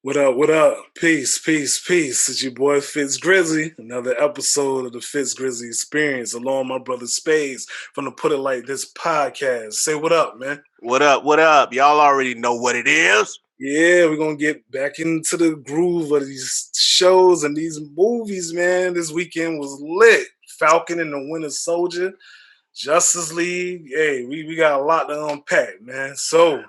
What up, what up? Peace, peace, peace. It's your boy Fitz Grizzly. Another episode of the Fitz Grizzly Experience along my brother Spadez from the Put It Like This podcast. Say what up, man. What up, what up? Y'all already know what it is. Yeah, we're going to get back into the groove of these shows and these movies, man. This weekend was lit. Falcon and the Winter Soldier, Justice League. Hey, we got a lot to unpack, man. So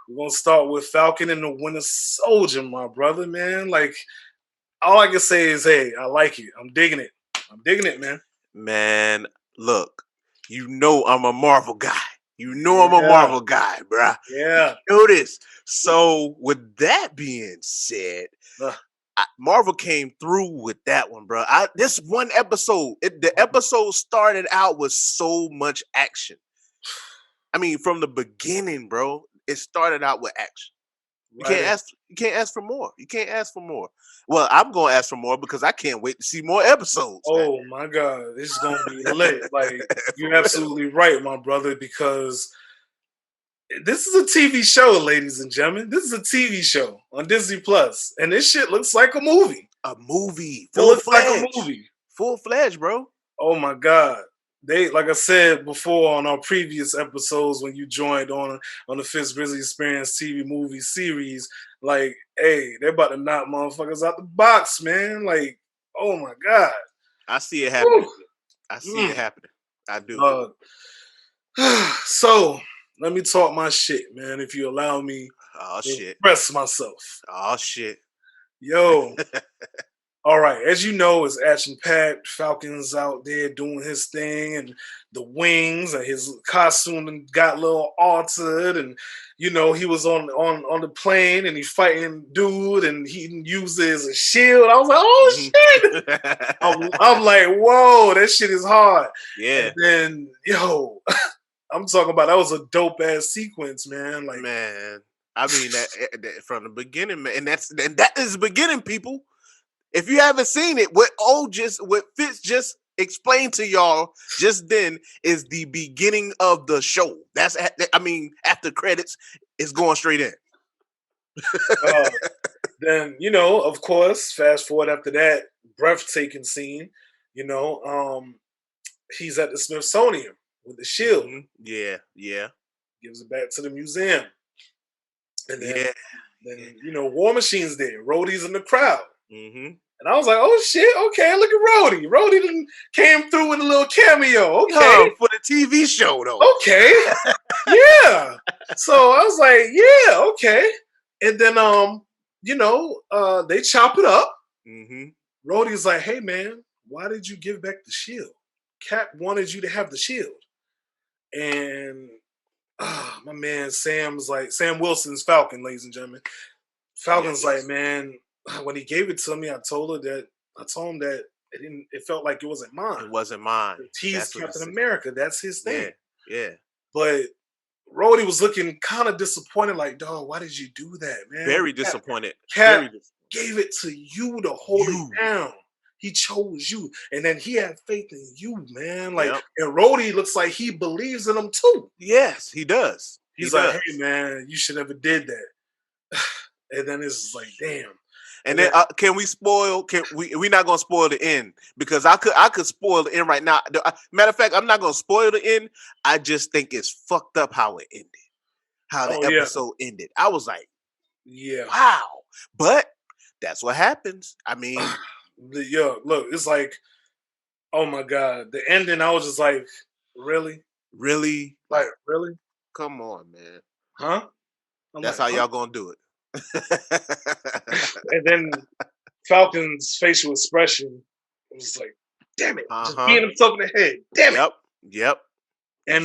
we're going to start with Falcon and the Winter Soldier, my brother, man. Like, all I can say is, hey, I like it. I'm digging it. I'm digging it, man. Man, look, you know I'm a Marvel guy. You know I'm a Marvel guy, bruh. Yeah. You know this. So, with that being said, Marvel came through with that one, bro. This one episode, the episode started out with so much action. I mean, from the beginning, bro, it started out with action. You can't ask for more. You can't ask for more. Well, I'm gonna ask for more because I can't wait to see more episodes. Oh my God, this is gonna be lit. Like, you're absolutely right, my brother, because this is a TV show, ladies and gentlemen. This is a TV show on Disney Plus, and this shit looks like a movie. A movie. It looks like a movie. Full-fledged, bro. Oh my God. They, like I said before on our previous episodes when you joined on the Fitz Grizzly Experience TV movie series, like, hey, they're about to knock motherfuckers out the box, man. Like, oh my God. I see it happening. I see it happening. I do. So, let me talk my shit, man, if you allow me to express myself. Oh, shit. Yo. All right, as you know, it's action-packed. Falcon's out there doing his thing, and the wings and his costume got a little altered, and you know he was on the plane and he fighting dude, and he used it as a shield. I was like, oh shit! I'm like, whoa, that shit is hard. Yeah. And then, yo, I'm talking about that was a dope ass sequence, man. Like, man, I mean that from the beginning, man, and that is the beginning, people. If you haven't seen it, what Fitz just explained to y'all just then is the beginning of the show. After credits, it's going straight in. Then, you know, of course, fast forward after that, breathtaking scene. You know, he's at the Smithsonian with the shield. Mm-hmm. Yeah. Gives it back to the museum. And then, you know, War Machine's there. Rhodey's in the crowd. Mm-hmm. And I was like, oh shit, okay, look at Rhodey. Rhodey done came through with a little cameo. Okay. For the TV show, though. Okay. Yeah. So I was like, yeah, okay. And then, you know, they chop it up. Mm-hmm. Rhodey's like, hey, man, why did you give back the shield? Cap wanted you to have the shield. And my man Sam Wilson's Falcon, ladies and gentlemen. Falcon's like, man, when he gave it to me, I told him that it felt like it wasn't mine. It wasn't mine. He's Captain America. That's his thing. Yeah. But Rhodey was looking kind of disappointed, like, dog, why did you do that, man? Very disappointed. Cap gave it to you to hold it down. He chose you. And then he had faith in you, man. Like, and Rhodey looks like he believes in him too. Yes, he does. He's like, hey, man, you should never did that. And then it's like, damn. And then can we spoil? We're not gonna spoil the end because I could spoil the end right now. Matter of fact, I'm not gonna spoil the end. I just think it's fucked up how it ended, how the episode ended. I was like, wow. But that's what happens. I mean, look, it's like, oh my God, the ending. I was just like, really, like, really? Come on, man. Huh? That's how y'all gonna do it. And then Falcon's facial expression was like, damn it, just beating himself in the head. Damn it. Yep. And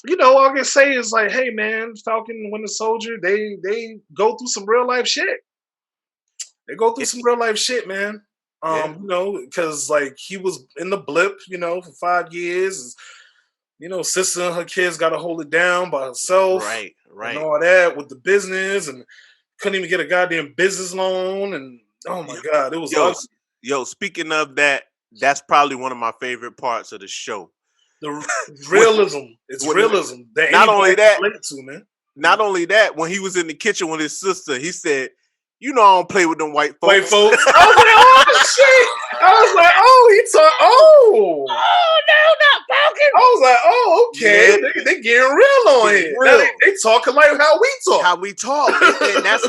you know, all I can say is like, hey man, Falcon and Winter Soldier, they go through some real life shit. They go through some real life shit, man. Yeah. You know, because like he was in the blip, you know, for 5 years. You know, sister and her kids got to hold it down by herself Right. and Right. all that with the business, and couldn't even get a goddamn business loan. And oh my Yo, god, it was yo, ugly. s- yo. Speaking of that, that's probably one of my favorite parts of the show. The When, realism, it's when realism that not anybody only can that, relate to, man. not only that, when he was in the kitchen with his sister, he said, "You know, I don't play with them white White folks." folks. I was like, oh shit. I was like, oh, he talk. Oh, Oh no, not I Falcon. was like, oh, okay. Yeah, They getting real on getting here. Now real. they talking like how we talk. How we talk, and that's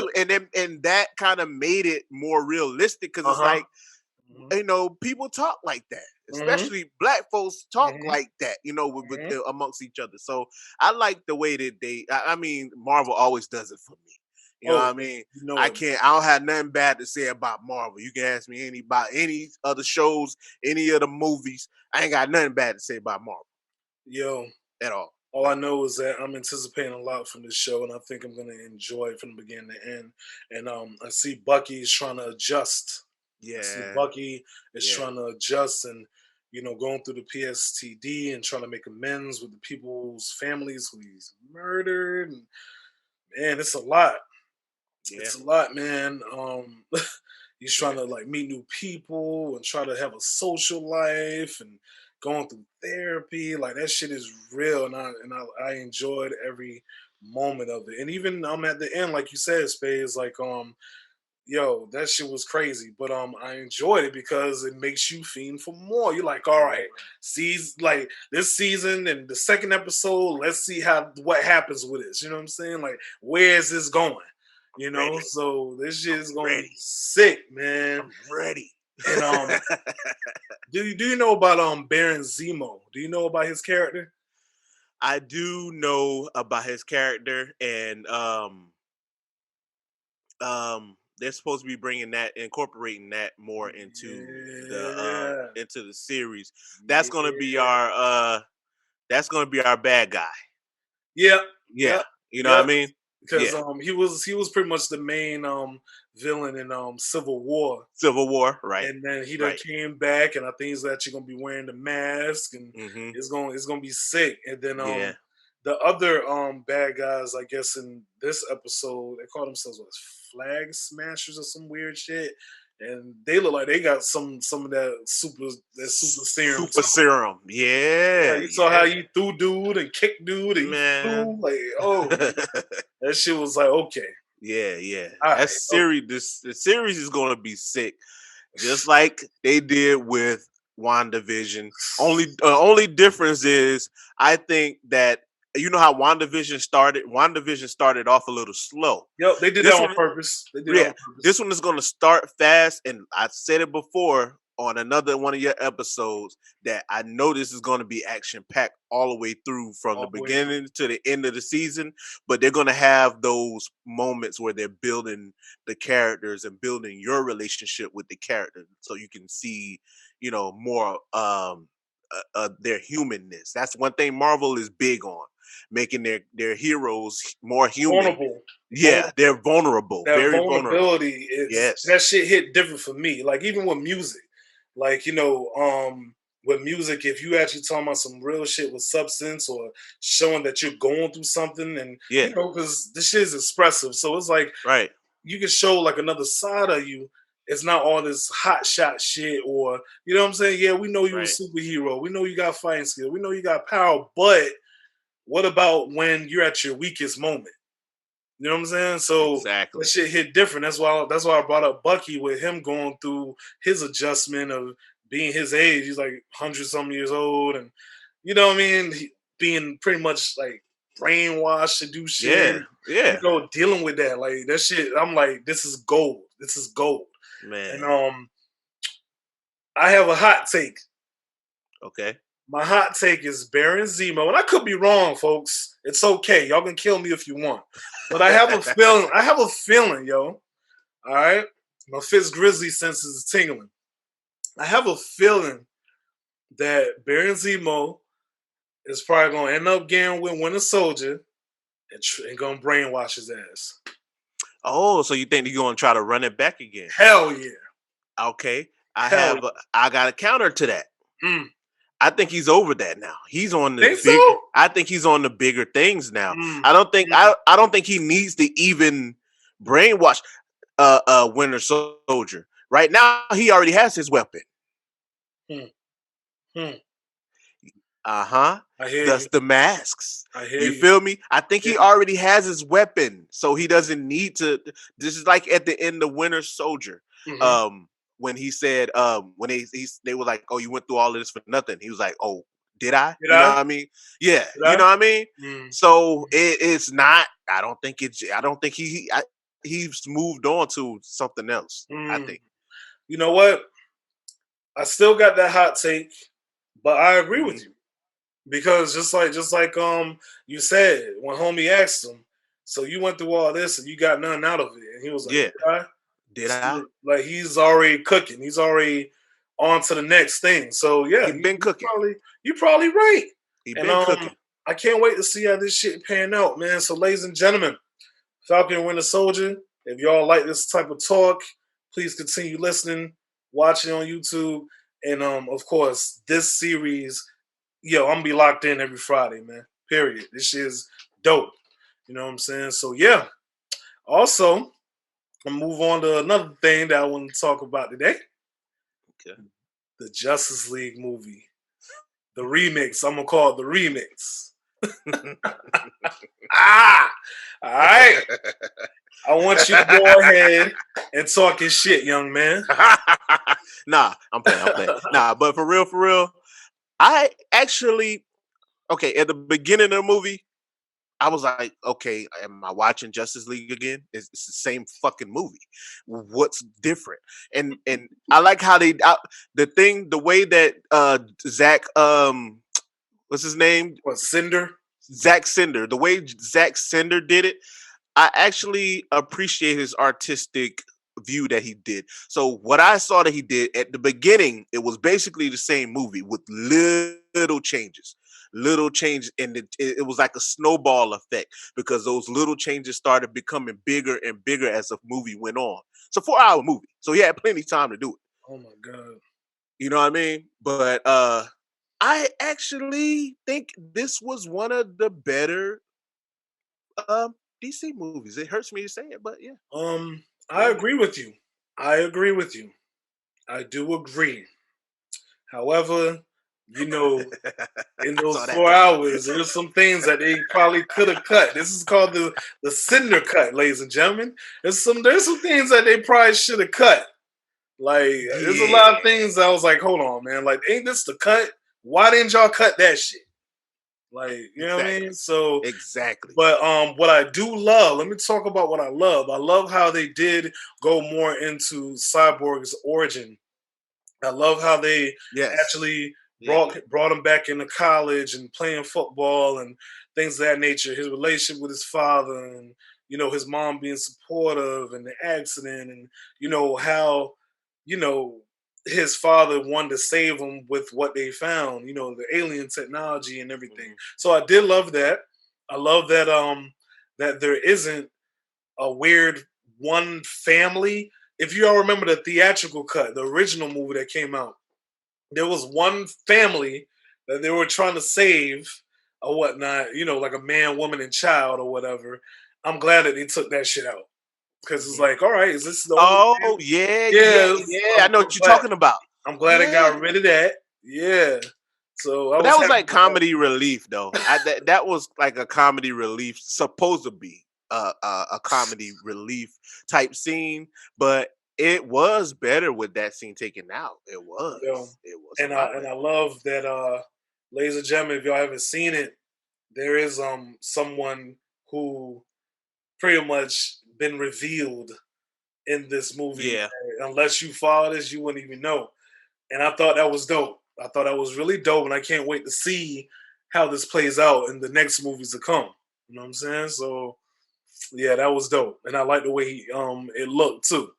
and that kind of made it more realistic because Uh it's huh. like, you know, people talk like that, Mm-hmm. especially black folks talk Mm-hmm. like that, you know, with Mm-hmm. amongst each other. So I like the way that I mean, Marvel always does it for me. You know what I Oh, mean? you know it. I don't have nothing bad to say about Marvel. You can ask me about any other shows, any of the movies. I ain't got nothing bad to say about Marvel Yo, at all. all I know is that I'm anticipating a lot from this show, and I think I'm gonna enjoy it from the beginning to end. And I see Bucky's trying to adjust. I see Yeah, Bucky is yeah, trying to adjust and going through the PSTD and trying to make amends with the people's families who he's murdered. And man, it's a lot. yeah, It's a lot, man. He's trying yeah, to like meet new people and try to have a social life and going through therapy. Like that shit is real, and I enjoyed every moment of it. And even at the end, like you said, Spades, like yo, that shit was crazy. But I enjoyed it because it makes you fiend for more. You're like, all right, sees like this season and the second episode, let's see what happens with this. You know what I'm saying? Like, where is this going? You know, ready. so this shit I'm is gonna be ready. sick, man. I'm ready. And do you know about Baron Zemo? Do you know about his character? I do know about his character, and they're supposed to be incorporating that more Yeah, into the series. That's gonna be yeah, our bad guy. yep, Yeah, yep, you know what I yep. mean. Because Yeah, he was pretty much the main villain in Civil War, Civil War, right, and then he done right. came back, and I think he's actually gonna be wearing the mask, and Mm-hmm. it's gonna be sick. And then Yeah, the other bad guys, I guess in this episode, they call themselves what, flag smashers or some weird shit, and they look like they got some of that super serum super too. serum. Yeah, Yeah, you saw how yeah, he threw dude and kicked dude, and he man. flew like, oh man, that shit was like, okay, Yeah, yeah. all That right, okay. series, the series is gonna be sick, just like they did with WandaVision. Only difference is I think that you know how WandaVision started. WandaVision started off a little slow. Yep, they did that This on one, purpose. They did it yeah, on this purpose. one is gonna start fast, and I said it before on another one of your episodes that I know this is gonna be action packed all the way through from the All the way through. beginning to the end of the season. But they're gonna have those moments where they're building the characters and building your relationship with the character, so you can see, more their humanness. That's one thing Marvel is big on, making their heroes more human. Vulnerable, Yeah, they're vulnerable, that very vulnerable. vulnerability is Yes. that shit hit different for me. Like even with music, like with music, if you actually talking about some real shit with substance or showing that you're going through something, and Yeah. because this shit is expressive, so it's like Right. you can show like another side of you. It's not all this hot shot shit, or you know what I'm saying. Yeah, we know you a Right. superhero. We know you got fighting skill. We know you got power, but what about when you're at your weakest moment? You know what I'm saying? So that Exactly. shit hit different. That's why I brought up Bucky with him going through his adjustment of being his age. He's like 100 some years old, and you know what I mean. Being pretty much like brainwashed to do shit. Yeah. Yeah. Dealing with that like that shit. I'm like, this is gold. This is gold. And Man. I have a hot take. Okay. My hot take is Baron Zemo, and I could be wrong, folks. It's okay. Y'all can kill me if you want, but I have a feeling. I have a feeling, yo. All right, my Fitz Grizzly senses is tingling. I have a feeling that Baron Zemo is probably gonna end up getting with Winter Soldier and gonna brainwash his ass. Oh, so you think you're gonna try to run it back again? Hell yeah. Okay. Hell, I got a counter to that. mm. I think he's over that now. He's on the Think big. so? I think he's on the bigger things now. Mm. I don't think I don't think he needs to even brainwash Winter Soldier. Right now, he already has his weapon. Hmm. Hmm. I hear That's you. the masks. I hear You feel me? I think he Yeah. already has his weapon, so he doesn't need to. This is like at the end of Winter Soldier. Mhm. When he said, when they were like, "Oh, you went through all of this for nothing." He was like, "Oh, did I?" Did You know I? what I mean? Yeah, Did you I? know what I mean. Mm. So it's not. I don't think it's. I don't think he's moved on to something else. I Mm. think. You know what? I still got that hot take, but I agree with Mhm. you because just like you said when homie asked him, so you went through all this and you got nothing out of it, and he was like, Yeah. "Did I?" Did I? Like he's already cooking. He's already on to the next thing. So yeah, He been cooking. you probably right. He And been cooking. I can't wait to see how this shit pan out, man. So ladies and gentlemen, Falcon and Winter Soldier. If y'all like this type of talk, please continue listening, watching on YouTube, and of course, this series, yo, I'm gonna be locked in every Friday, man. Period. This shit is dope. You know what I'm saying? So yeah. Also, I'll move on to another thing that I want to talk about today. Okay. The Justice League movie. The remix. I'm gonna call it the remix. All right. I want you to go ahead and talk your shit, young man. Nah, I'm playing. Nah, but for real, I actually okay, at the beginning of the movie, I was like, okay, am I watching Justice League again? It's the same fucking movie. What's different? And I like how the way that Zach what's his name? What, Cinder? Zack Snyder. The way Zack Snyder did it, I actually appreciate his artistic view that he did. So what I saw that he did at the beginning, it was basically the same movie with little changes. Little changes, and it was like a snowball effect because those little changes started becoming bigger and bigger as the movie went on. It's a 4-hour movie, so he had plenty of time to do it. Oh my god. You know what I mean? But I actually think this was one of the better DC movies. It hurts me to say it, but yeah. I agree with you. I agree with you. I do agree. However, you know, in I those saw that 4 hours, there's some things that they probably could have cut. This is called the Cinder cut, ladies and gentlemen. There's some things that they probably should have cut. Like there's a lot of things that I was like, hold on, man. Like, ain't this the cut? Why didn't y'all cut that shit? Like, you know what I mean? So Exactly. but what I do love, let me talk about what I love. I love how they did go more into Cyborg's origin. I love how they Yes. actually Yeah. brought him back into college and playing football and things of that nature. His relationship with his father and his mom being supportive and the accident and how you know his father wanted to save him with what they found, the alien technology and everything. Mhm. So I did love that. I love that that there isn't a weird one family. If you all remember the theatrical cut, the original movie that came out, there was one family that they were trying to save or whatnot, like a man, woman, and child or whatever. I'm glad that they took that shit out because it's Mhm. like, all right, is this the only Oh family? yeah, Yeah, I know what you're talking about. I'm glad I Yeah, got rid of that. Yeah. So I but was that was happy like with that. comedy relief, though. That was like a comedy relief, supposed to be a comedy relief type scene, but it was better with that scene taken out. It Yo, was. It was a and lot I better. love that ladies and gentlemen, if y'all haven't seen it, there is someone who pretty much been revealed in this movie. Yeah. Unless you follow this, you wouldn't even know. And I thought that was dope. I thought that was really dope, and I can't wait to see how this plays out in the next movies to come. You know what I'm saying? So yeah, that was dope, and I like the way it looked too.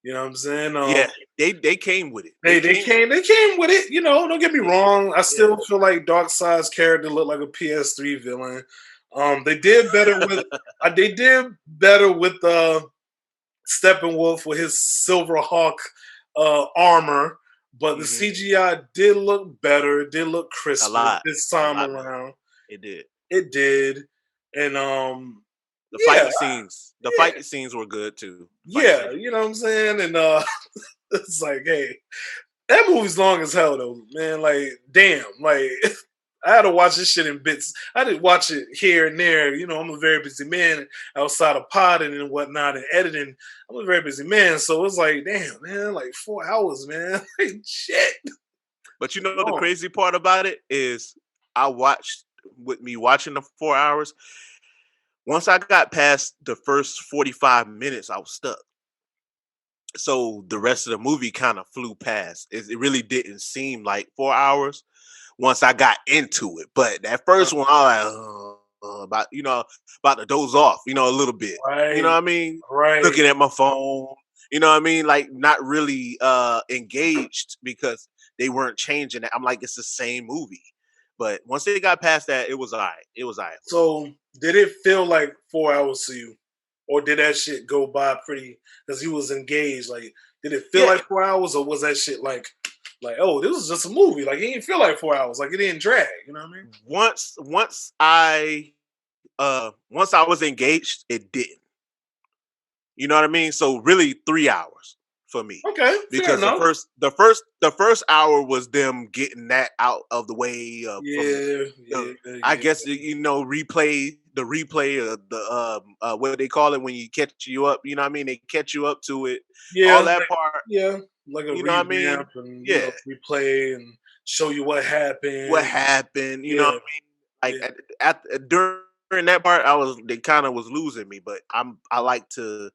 You know what I'm saying? Yeah. They came with it. They came with it. Don't get me wrong. I Yeah. still feel like Darkseid's character looked like a PS3 villain. They did better with they did better with Steppenwolf with his Silver Hawk armor, but the CGI did look better. It did look crisper this time around. It did. It did, and the fight scenes were good too. Yeah, you know what I'm saying, and it's like, hey, that movie's long as hell though, man. Like, damn, like. I had to watch this shit in bits. I didn't watch it here and there. You know, I'm a very busy man outside of potting and whatnot and editing. I'm a very busy man. So it's like, damn, man, like 4 hours, man. Like, shit. But you know, the crazy part about it is watching the 4 hours, once I got past the first 45 minutes, I was stuck. So the rest of the movie kind of flew past. It really didn't seem like 4 hours once I got into it. But that first one, I was like, about to doze off, a little bit. Right. You know what I mean? Right. Looking at my phone, you know what I mean? Like, not really engaged because they weren't changing it. I'm like, it's the same movie. But once they got past that, it was all right. So did it feel like 4 hours to you? Or did that shit go by pretty, because you was engaged? Like, did it feel like 4 hours, or was that shit like, oh, this was just a movie? Like, it didn't feel like 4 hours. Like, it didn't drag. You know what I mean? Once I was engaged, it didn't. You know what I mean? So really 3 hours for me. Okay. Because the first hour was them getting that out of the way. I guess replay of the what they call it when you catch you up. You know what I mean? They catch you up to it. Yeah. All that part. Yeah. Like a revamp, and replay and show you what happened. You know what I mean? Like during that part, they kind of was losing me. But I like to.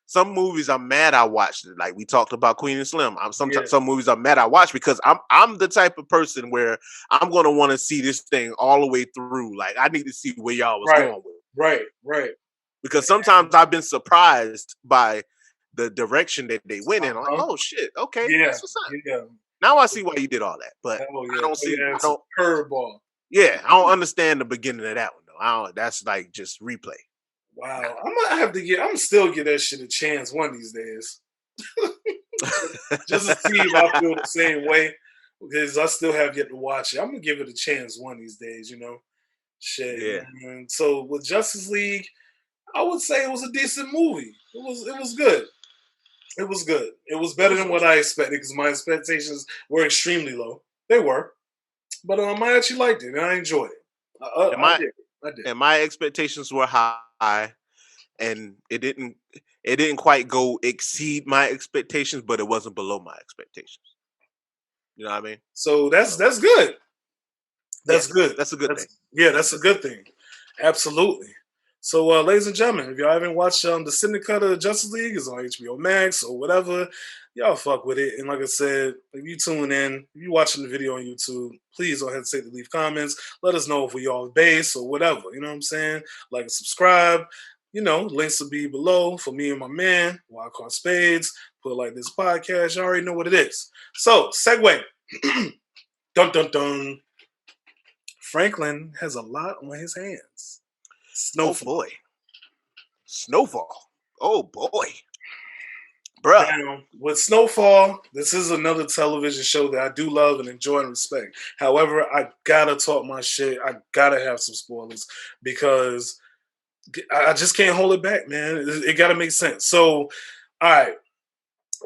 Some movies I'm mad I watched it. Like we talked about Queen and Slim. Some movies I'm mad I watched because I'm the type of person where I'm gonna want to see this thing all the way through. Like I need to see where y'all was going with it. Right. Because sometimes I've been surprised by the direction that they went in. I'm like, oh shit, okay, that's what's up. Yeah. Now I see why you did all that, but I don't see. I don't curveball. Yeah, I don't understand the beginning of that one though. That's like just replay. Wow, I'm still give that shit a chance one of these days. Just to see if I feel the same way, because I still have yet to watch it. I'm gonna give it a chance one of these days, Shit. Yeah. Man. So with Justice League, I would say it was a decent movie. It was good. It was good. It was better than what I expected because my expectations were extremely low. They were. But I actually liked it and I enjoyed it. I did. And my expectations were high, and it didn't quite exceed my expectations, but it wasn't below my expectations. You know what I mean? So that's good. That's good. That's a good thing. Yeah, that's a good thing. Absolutely. So, ladies and gentlemen, if y'all haven't watched the Snyder Cut of Justice League, it's on HBO Max or whatever, y'all fuck with it. And like I said, if you tune in, if you watching the video on YouTube, please don't hesitate to leave comments. Let us know if we all base or whatever. You know what I'm saying? Like and subscribe. Links will be below for me and my man, Wildcard Spadez. Put like this podcast. You already know what it is. So, segue. Dun dun dun. Franklin has a lot on his hands. Snowfall. Oh boy. Snowfall. Oh boy. Bruh. Now, with Snowfall, this is another television show that I do love and enjoy and respect. However, I gotta talk my shit. I gotta have some spoilers because I just can't hold it back, man. It gotta make sense. So, all right.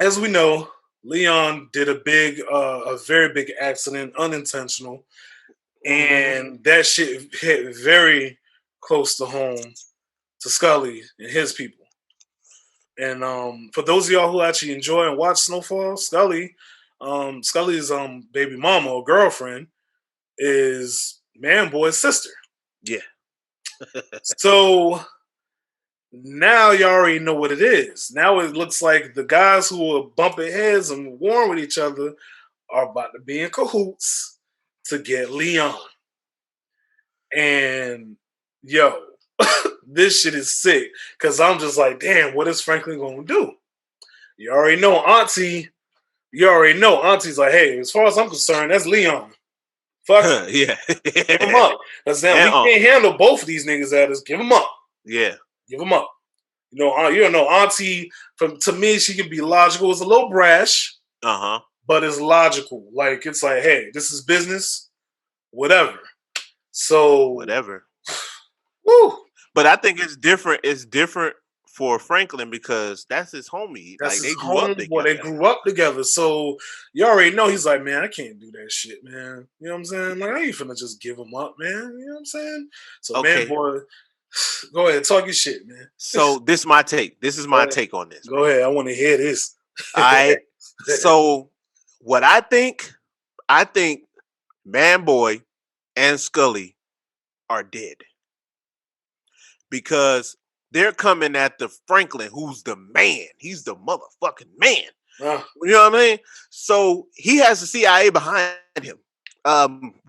As we know, Leon did a very big accident, unintentional. And that shit hit very close to home to Scully and his people. And for those of y'all who actually enjoy and watch Snowfall, Scully's baby mama or girlfriend is Man Boy's sister. Yeah. So now you already know what it is. Now it looks like the guys who are bumping heads and warring with each other are about to be in cahoots to get Leon. And yo, this shit is sick because I'm just like, damn, what is Franklin going to do? You already know Auntie's like, hey, as far as I'm concerned, that's Leon. Fuck yeah. Give him up. Because now we can't handle both of these niggas at us. Give him up. Yeah. Give him up. Auntie, to me, she can be logical. It's a little brash. but it's logical. Like it's like, hey, this is business, whatever. So whatever. woo, But I think it's different. It's different for Franklin because that's his homie. that's Like his they grew up homeboy. They together. grew up together. So you already know he's like, man, I can't do that shit, man. You know what I'm saying? Like I ain't finna just give him up, man. You know what I'm saying? So man, Okay. boy, go ahead, talk your shit, man. So this is my take. This is my take on this. Go ahead. I want to hear this. All right. So what I think Manboy and Scully are dead. Because they're coming at the Franklin, who's the man. He's the motherfucking man. You know what I mean? So he has the CIA behind him.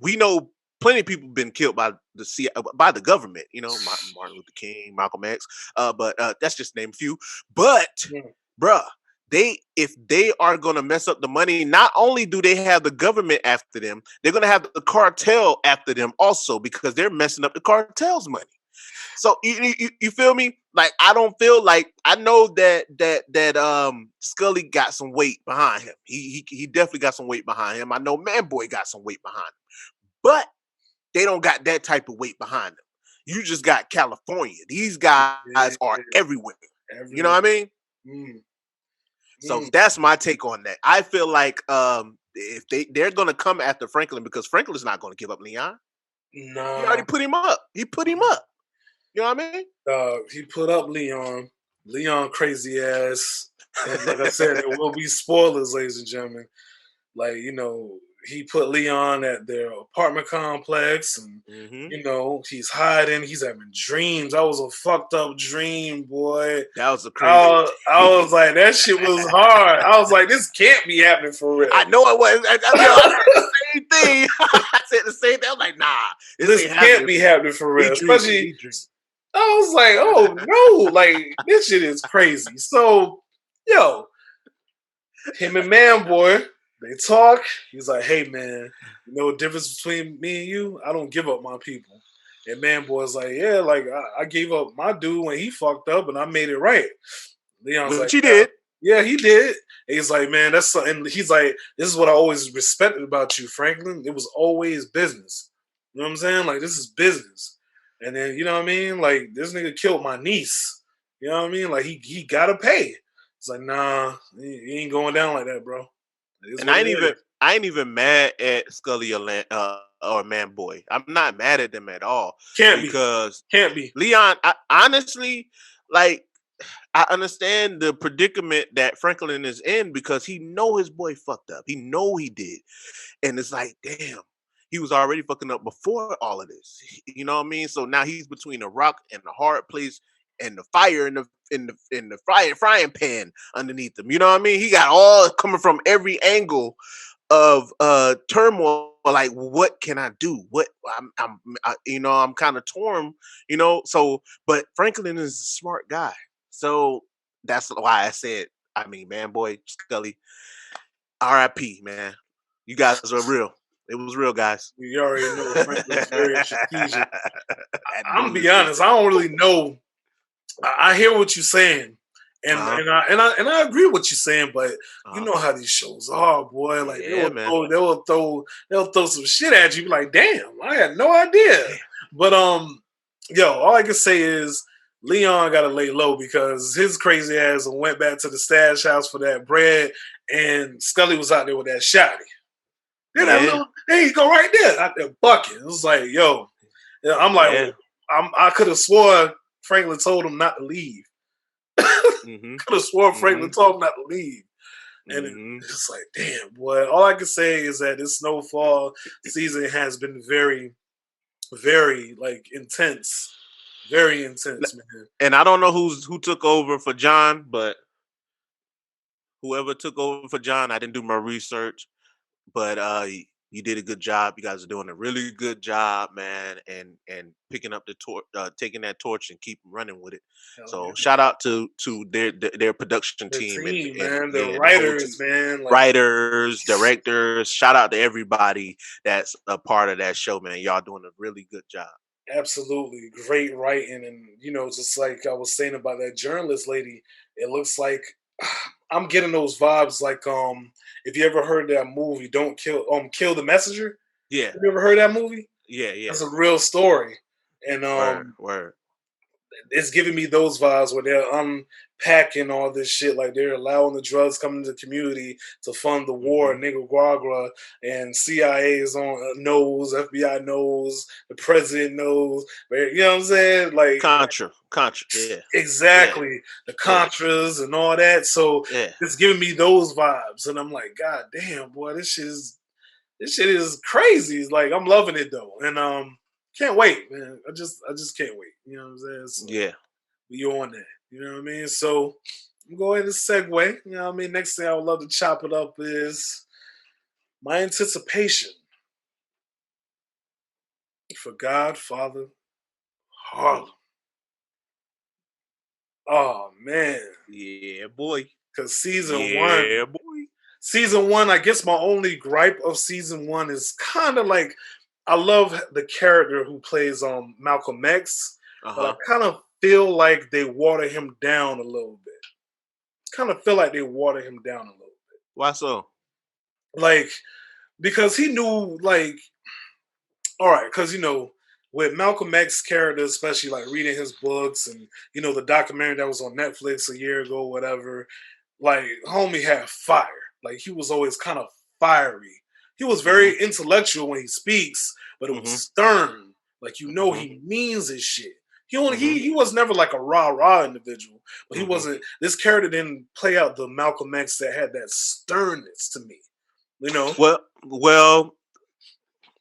We know plenty of people been killed by the CIA, by the government. You know, Martin Luther King, Malcolm X. But that's just to name a few. But, bruh, if they are gonna mess up the money, not only do they have the government after them, they're gonna have the cartel after them also because they're messing up the cartel's money. So you feel me? Like I don't feel like I know that Scully got some weight behind him. He definitely got some weight behind him. I know Manboy got some weight behind him, but they don't got that type of weight behind them. You just got California. These guys are everywhere. You know what I mean? So that's my take on that. I feel like if they're gonna come after Franklin because Franklin's not gonna give up Leon. No, he already put him up. He put him up. You know what I mean? He put up Leon. Leon crazy ass. And like I said, there will be spoilers, ladies and gentlemen. Like, you know, he put Leon at their apartment complex and, you know, he's hiding. He's having dreams. That was a fucked up dream, boy. That was a crazy I was like, that shit was hard. I was like, this can't be happening for real. I know it was. I said the same thing. I said the same thing. I'm like, nah. This can't be happening for real. Especially, I was like, oh, no. Like, this shit is crazy. So, yo, him and Manboy, they talk. He's like, hey, man, you know the difference between me and you? I don't give up my people. And Manboy's like, yeah, like, I gave up my dude when he fucked up and I made it right. Leon's like, he did. Yeah, he did. And he's like, man, that's something. He's like, this is what I always respected about you, Franklin. It was always business. You know what I'm saying? Like, this is business. And then, you know what I mean? Like, this nigga killed my niece. You know what I mean? Like, he gotta pay. It's like, nah, he ain't going down like that, bro. And I ain't even mad at Scully or Manboy. I'm not mad at them at all. Can't be. Leon, honestly, like, I understand the predicament that Franklin is in because he know his boy fucked up. He know he did. And it's like, damn, he was already fucking up before all of this. You know what I mean? So now he's between a rock and a hard place and the fire in the frying pan underneath him. You know what I mean? He got all coming from every angle of turmoil. Like, what can I do? What I'm kind of torn. You know, so but Franklin is a smart guy, so that's why I said, I mean, Manboy, Scully, R.I.P. Man, you guys are real. It was real, guys. You already know Franklin's very strategic. I'm gonna be honest. I don't really know. I hear what you're saying, and I agree with what you're saying. But you know how these shows are, boy. Like they'll throw some shit at you. Be like, damn, I had no idea. But yo, all I can say is Leon got to lay low because his crazy ass went back to the stash house for that bread, and Scully was out there with that shotty. There you go, right there, out there bucket. It was like, yo, I'm like, I could have swore Franklin told him not to leave. Could have sworn Franklin told him not to leave. And it's just like, damn, boy. All I can say is that this Snowfall season has been very, very like intense. Very intense, man. And I don't know who took over for John, but whoever took over for John, I didn't do my research. But you did a good job. You guys are doing a really good job, man, and picking up the torch, taking that torch and keep running with it. So shout out to their production team and the writers, man, like, writers, directors. Shout out to everybody that's a part of that show, man. Y'all doing a really good job. Absolutely great writing, and just like I was saying about that journalist lady, it looks like I'm getting those vibes like if you ever heard that movie Don't Kill the Messenger. Yeah. Have you ever heard that movie? Yeah. Yeah. That's a real story. And Word. it's giving me those vibes where they're unpacking all this shit, like they're allowing the drugs coming into the community to fund the war in Nicaragua, and CIA is on knows, FBI knows, the president knows, you know what I'm saying? Like Contra. Yeah. exactly the Yeah. Contras and all that. So Yeah. it's giving me those vibes, and I'm like, God damn, boy, this shit is crazy. It's like I'm loving it though, and can't wait, man. I just can't wait. You know what I'm saying? So Yeah. we on that. You know what I mean? So I'm going to segue. You know what I mean? Next thing I would love to chop it up is my anticipation for Godfather Harlem. Oh man. Yeah, boy. Because season Yeah, boy. one, I guess my only gripe of season one is kind of like I love the character who plays Malcolm X, but I kind of feel like they water him down a little bit. Kind of feel like they water him down a little bit. Why so? Like, because he knew, like, all right, because with Malcolm X character, especially like reading his books and the documentary that was on Netflix a year ago, whatever, like homie had fire. Like he was always kind of fiery. He was very intellectual when he speaks, but it was stern. Like he means his shit. He was never like a rah individual, but he wasn't. This character didn't play out the Malcolm X that had that sternness to me. Well,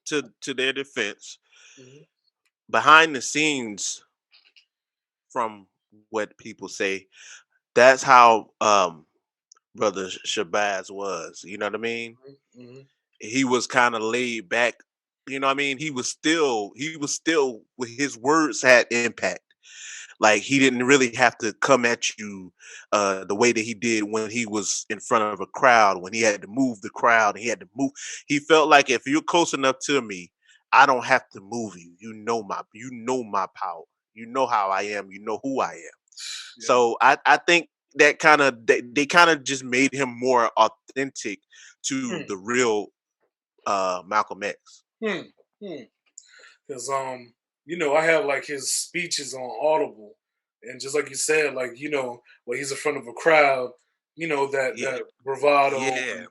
to their defense, behind the scenes, from what people say, that's how Brother Shabazz was. You know what I mean? He was kind of laid back. You know what I mean? He was still with his words had impact. Like he didn't really have to come at you the way that he did when he was in front of a crowd, when he had to move the crowd, he had to move. He felt like if you're close enough to me, I don't have to move you. You know my power. You know how I am. You know who I am. Yeah. So I think that kind of they kind of just made him more authentic to the real Malcolm X. Because I have like his speeches on Audible, and just like you said, like when he's in front of a crowd, that bravado,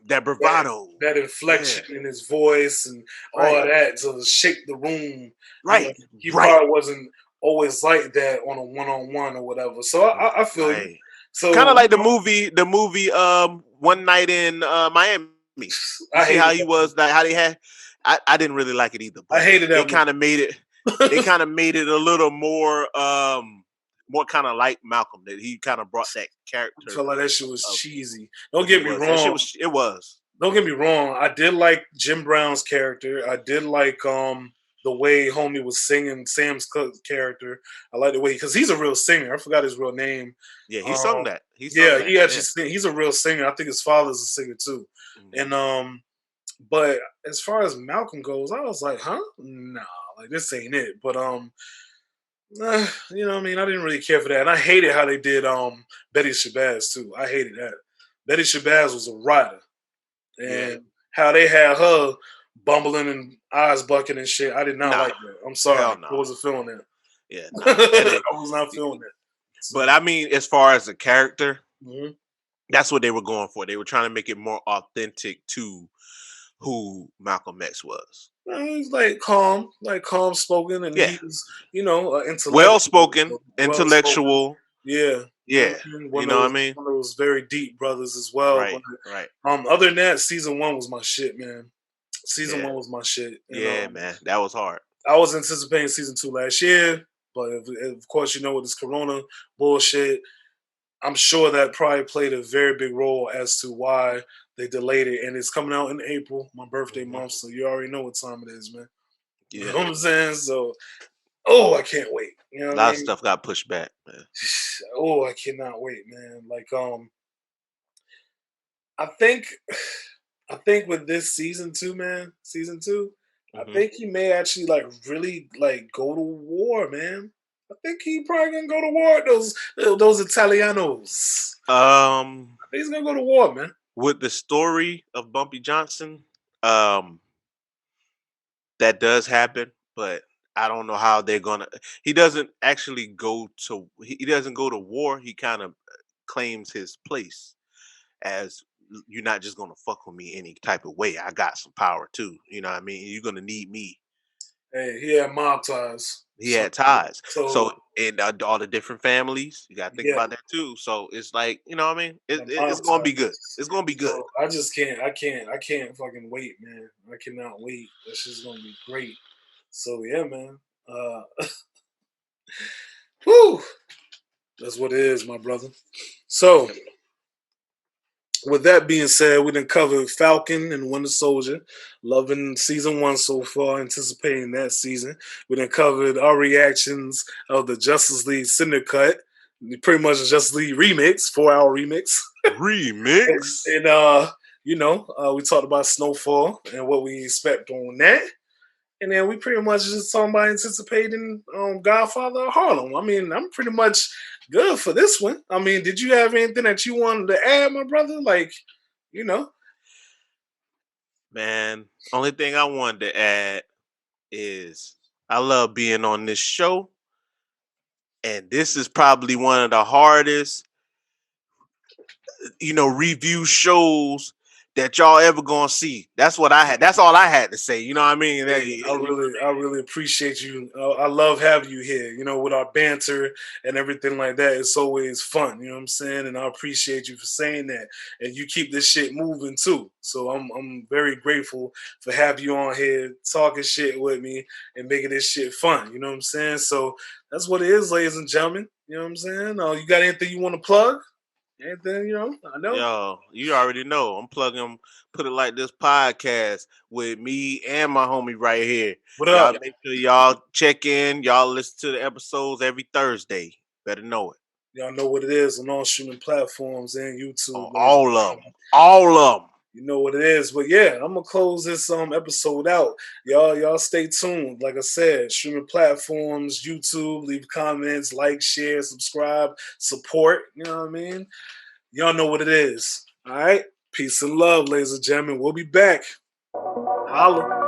that bravado, that inflection in his voice, and all that to shake the room. Right, he probably wasn't always like that on a one-on-one or whatever. So I feel you. So kind of like the movie, One Night in Miami. You see how he was, like how they had. I didn't really like it either. But I hated that. They kind of made it. They kind of made it a little more kind of like Malcolm. That he kind of brought that character. I felt like that shit was cheesy. Don't get me wrong. It was. Don't get me wrong. I did like Jim Brown's character. I did like the way homie was singing Sam's character. I like the way because he's a real singer. I forgot his real name. Yeah, he sung that. He actually he's a real singer. I think his father's a singer too. And but as far as Malcolm goes, I was like, huh? Nah, like this ain't it. But you know what I mean? I didn't really care for that. And I hated how they did Betty Shabazz too. I hated that. Betty Shabazz was a writer. And how they had her bumbling and eyes bucking and shit. I did not like that. I'm sorry. I wasn't feeling that. Yeah. I was not feeling that. So, but I mean, as far as the character, that's what they were going for. They were trying to make it more authentic to who Malcolm X was. He's like calm spoken, and he's intellectual, well spoken, intellectual. Yeah. You know what I mean? One of those very deep brothers as well. Right. Other than that, season one was my shit, man. Season one was my shit. And, man, that was hard. I was anticipating season 2 last year, but of course, with this Corona bullshit, I'm sure that probably played a very big role as to why they delayed it. And it's coming out in April, my birthday month, so you already know what time it is, man. Yeah. You know what I'm saying? So, I can't wait. You know a lot of stuff got pushed back, man. I cannot wait, man. Like, I think with this season 2, I think he may actually really go to war, man. I think he probably gonna go to war with those Italianos. I He's gonna go to war, man. With the story of Bumpy Johnson, that does happen, but I don't know how they're gonna. He doesn't actually go to. He doesn't go to war. He kind of claims his place as you're not just gonna fuck with me any type of way. I got some power too. You know what I mean? You're gonna need me. Hey, he had mob ties. He had ties. So So and all the different families, you gotta think yeah, about that too. So it's like, you know what I mean? the It's mob gonna be good. ties. It's gonna be good. So I just can't. I can't fucking wait, man. I cannot wait. This is gonna be great. So yeah, man. Whew. That's what it is, my brother. So with that being said, we done covered Falcon and Winter Soldier. Loving season 1 so far, anticipating that season. We done covered our reactions of the Justice League Cinder Cut. Pretty much a Justice League remix, 4-hour remix. Remix. and we talked about Snowfall and what we expect on that. And then we pretty much just talking about anticipating Godfather of Harlem. I mean, I'm pretty much good for this one. I mean, did you have anything that you wanted to add, my brother? Like, you know. Man, only thing I wanted to add is I love being on this show. And this is probably one of the hardest, review shows that y'all ever gonna see. That's what I had. That's all I had to say. You know what I mean? I really appreciate you. I love having you here. You know, with our banter and everything like that, it's always fun. You know what I'm saying? And I appreciate you for saying that. And you keep this shit moving too. So I'm very grateful for having you on here talking shit with me and making this shit fun. You know what I'm saying? So that's what it is, ladies and gentlemen. You know what I'm saying? You got anything you want to plug? Anything, I know. Yo, you already know. I'm plugging Put It Like This podcast with me and my homie right here. What Y'all up? make sure y'all check in. Y'all listen to the episodes every Thursday. Better know it. Y'all know what it is on all streaming platforms and YouTube. All of them. All of them. You know what it is. But yeah, I'm gonna close this episode out. Y'all stay tuned. Like I said, streaming platforms, YouTube, leave comments, like, share, subscribe, support. You know what I mean? Y'all know what it is. All right. Peace and love, ladies and gentlemen. We'll be back. Holla.